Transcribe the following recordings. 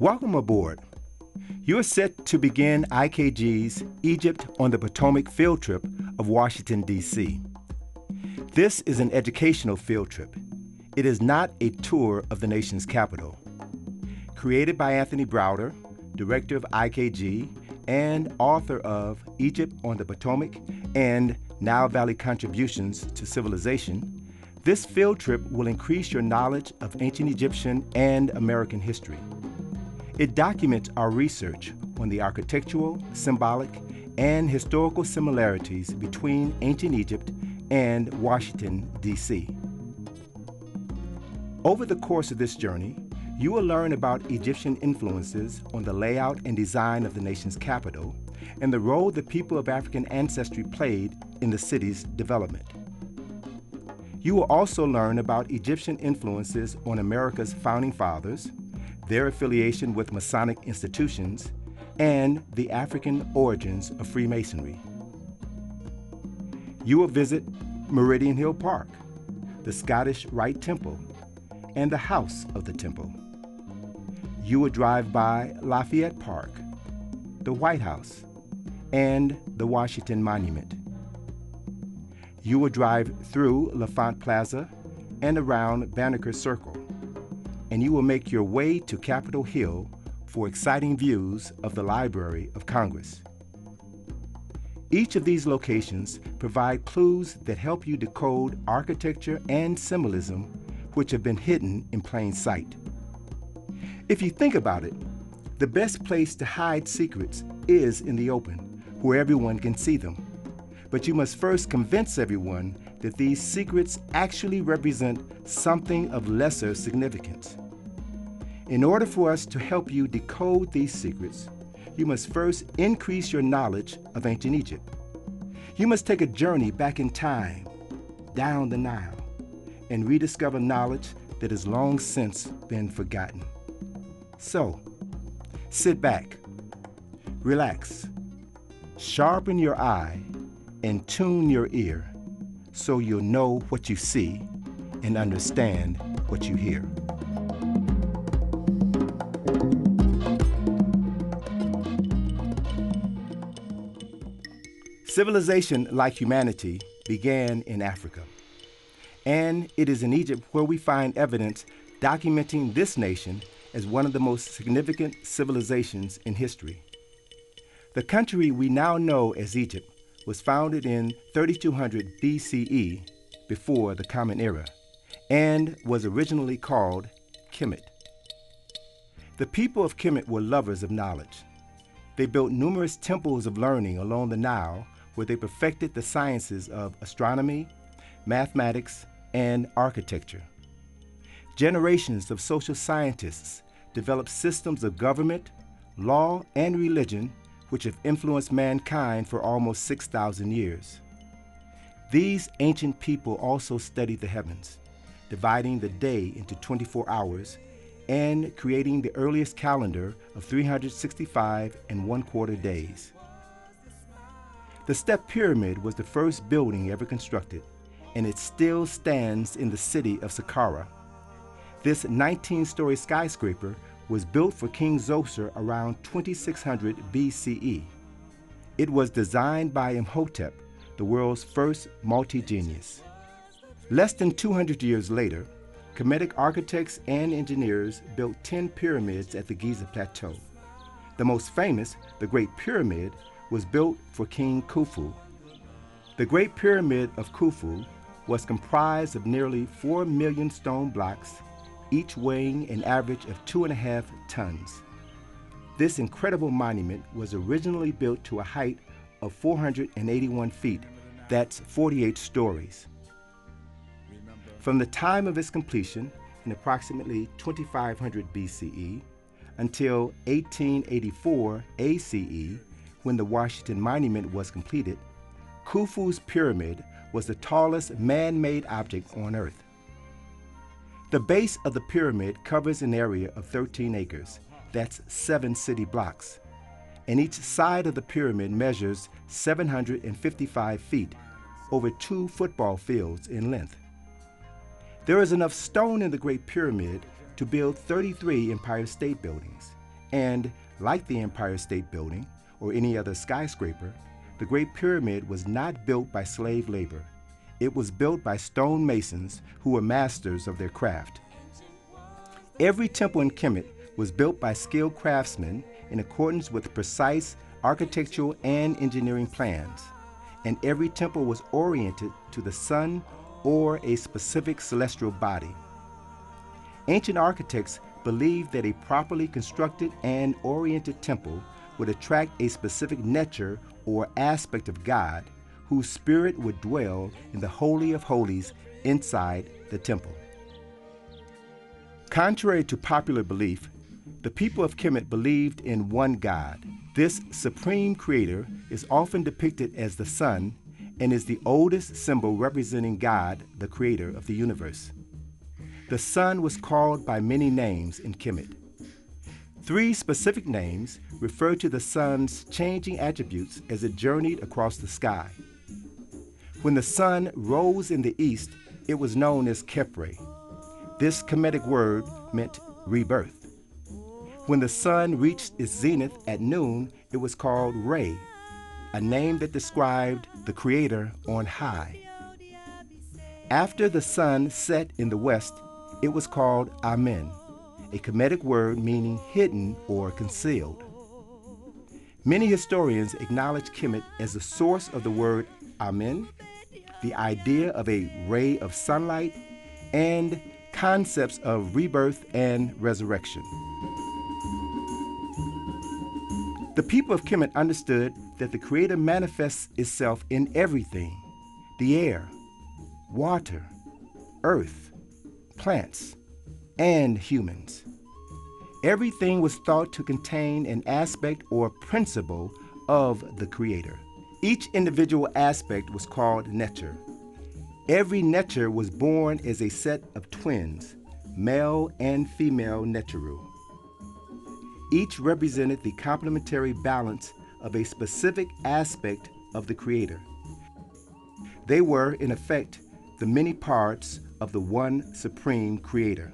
Welcome aboard. You're set to begin IKG's Egypt on the Potomac field trip of Washington, D.C. This is an educational field trip. It is not a tour of the nation's capital. Created by Anthony Browder, director of IKG and author of Egypt on the Potomac and Nile Valley Contributions to Civilization, this field trip will increase your knowledge of ancient Egyptian and American history. It documents our research on the architectural, symbolic, and historical similarities between ancient Egypt and Washington, D.C. Over the course of this journey, you will learn about Egyptian influences on the layout and design of the nation's capital and the role the people of African ancestry played in the city's development. You will also learn about Egyptian influences on America's founding fathers, their affiliation with Masonic institutions, and the African origins of Freemasonry. You will visit Meridian Hill Park, the Scottish Rite Temple, and the House of the Temple. You will drive by Lafayette Park, the White House, and the Washington Monument. You will drive through L'Enfant Plaza and around Banneker Circle, and you will make your way to Capitol Hill for exciting views of the Library of Congress. Each of these locations provide clues that help you decode architecture and symbolism which have been hidden in plain sight. If you think about it, the best place to hide secrets is in the open, where everyone can see them. But you must first convince everyone that these secrets actually represent something of lesser significance. In order for us to help you decode these secrets, you must first increase your knowledge of ancient Egypt. You must take a journey back in time, down the Nile, and rediscover knowledge that has long since been forgotten. So, sit back, relax, sharpen your eye, and tune your ear so you'll know what you see and understand what you hear. Civilization, like humanity, began in Africa. And it is in Egypt where we find evidence documenting this nation as one of the most significant civilizations in history. The country we now know as Egypt was founded in 3200 BCE, before the Common Era, and was originally called Kemet. The people of Kemet were lovers of knowledge. They built numerous temples of learning along the Nile, where they perfected the sciences of astronomy, mathematics, and architecture. Generations of social scientists developed systems of government, law, and religion which have influenced mankind for almost 6,000 years. These ancient people also studied the heavens, dividing the day into 24 hours and creating the earliest calendar of 365 and 1/4 days. The Step Pyramid was the first building ever constructed, and it still stands in the city of Saqqara. This 19-story skyscraper was built for King Zoser around 2600 BCE. It was designed by Imhotep, the world's first multi-genius. Less than 200 years later, Kemetic architects and engineers built 10 pyramids at the Giza Plateau. The most famous, the Great Pyramid, was built for King Khufu. The Great Pyramid of Khufu was comprised of nearly 4 million stone blocks, each weighing an average of 2.5 tons. This incredible monument was originally built to a height of 481 feet, that's 48 stories. From the time of its completion, in approximately 2500 BCE, until 1884 ACE, when the Washington Monument was completed, Khufu's pyramid was the tallest man-made object on Earth. The base of the pyramid covers an area of 13 acres, that's 7 city blocks, and each side of the pyramid measures 755 feet, over 2 football fields in length. There is enough stone in the Great Pyramid to build 33 Empire State Buildings, And like the Empire State Building or any other skyscraper, the Great Pyramid was not built by slave labor. It was built by stonemasons who were masters of their craft. Every temple in Kemet was built by skilled craftsmen in accordance with precise architectural and engineering plans, and every temple was oriented to the sun or a specific celestial body. Ancient architects believed that a properly constructed and oriented temple would attract a specific nature or aspect of God, whose spirit would dwell in the Holy of Holies inside the temple. Contrary to popular belief, the people of Kemet believed in one God. This supreme creator is often depicted as the sun and is the oldest symbol representing God, the creator of the universe. The sun was called by many names in Kemet. 3 specific names refer to the sun's changing attributes as it journeyed across the sky. When the sun rose in the east, it was known as Khepre. This Kemetic word meant rebirth. When the sun reached its zenith at noon, it was called Re, a name that described the Creator on high. After the sun set in the west, it was called Amen, a Kemetic word meaning hidden or concealed. Many historians acknowledge Kemet as the source of the word Amen, the idea of a ray of sunlight, and concepts of rebirth and resurrection. The people of Kemet understood that the Creator manifests itself in everything: the air, water, earth, plants, and humans. Everything was thought to contain an aspect or principle of the Creator. Each individual aspect was called nature. Every nature was born as a set of twins, male and female Neteru. Each represented the complementary balance of a specific aspect of the Creator. They were, in effect, the many parts of the one supreme Creator.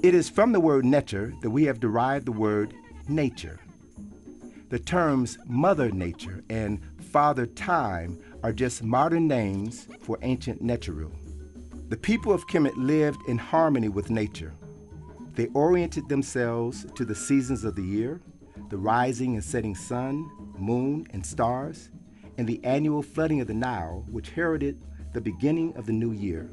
It is from the word nature that we have derived the word nature. The terms Mother Nature and Father Time are just modern names for ancient Neteru. The people of Kemet lived in harmony with nature. They oriented themselves to the seasons of the year, the rising and setting sun, moon, and stars, and the annual flooding of the Nile, which heralded the beginning of the new year.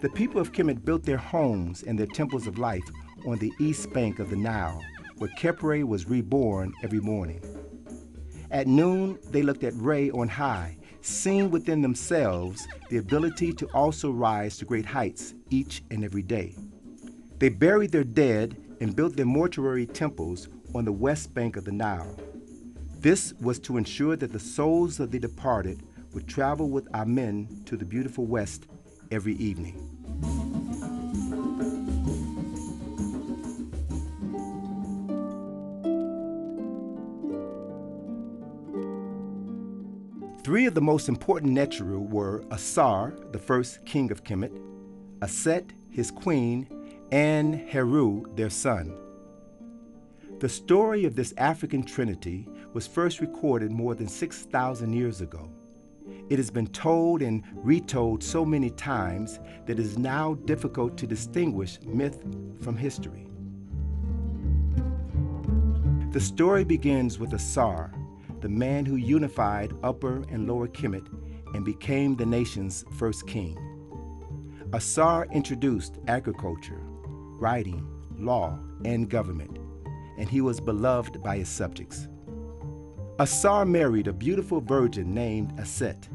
The people of Kemet built their homes and their temples of life on the east bank of the Nile, where Khepre was reborn every morning. At noon, they looked at Re on high, seeing within themselves the ability to also rise to great heights each and every day. They buried their dead and built their mortuary temples on the west bank of the Nile. This was to ensure that the souls of the departed would travel with Amen to the beautiful west every evening. Three of the most important Neteru were Asar, the first king of Kemet, Aset, his queen, and Heru, their son. The story of this African Trinity was first recorded more than 6,000 years ago. It has been told and retold so many times that it is now difficult to distinguish myth from history. The story begins with Asar, the man who unified Upper and Lower Kemet and became the nation's first king. Asar introduced agriculture, writing, law, and government, and he was beloved by his subjects. Asar married a beautiful virgin named Aset,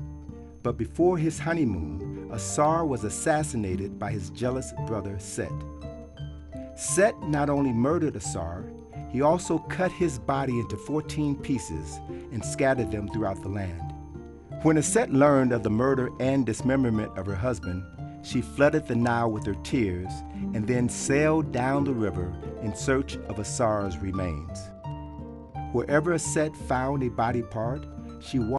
but before his honeymoon, Asar was assassinated by his jealous brother Set. Set not only murdered Asar, he also cut his body into 14 pieces and scattered them throughout the land. When Aset learned of the murder and dismemberment of her husband, she flooded the Nile with her tears and then sailed down the river in search of Asar's remains. Wherever Aset found a body part, she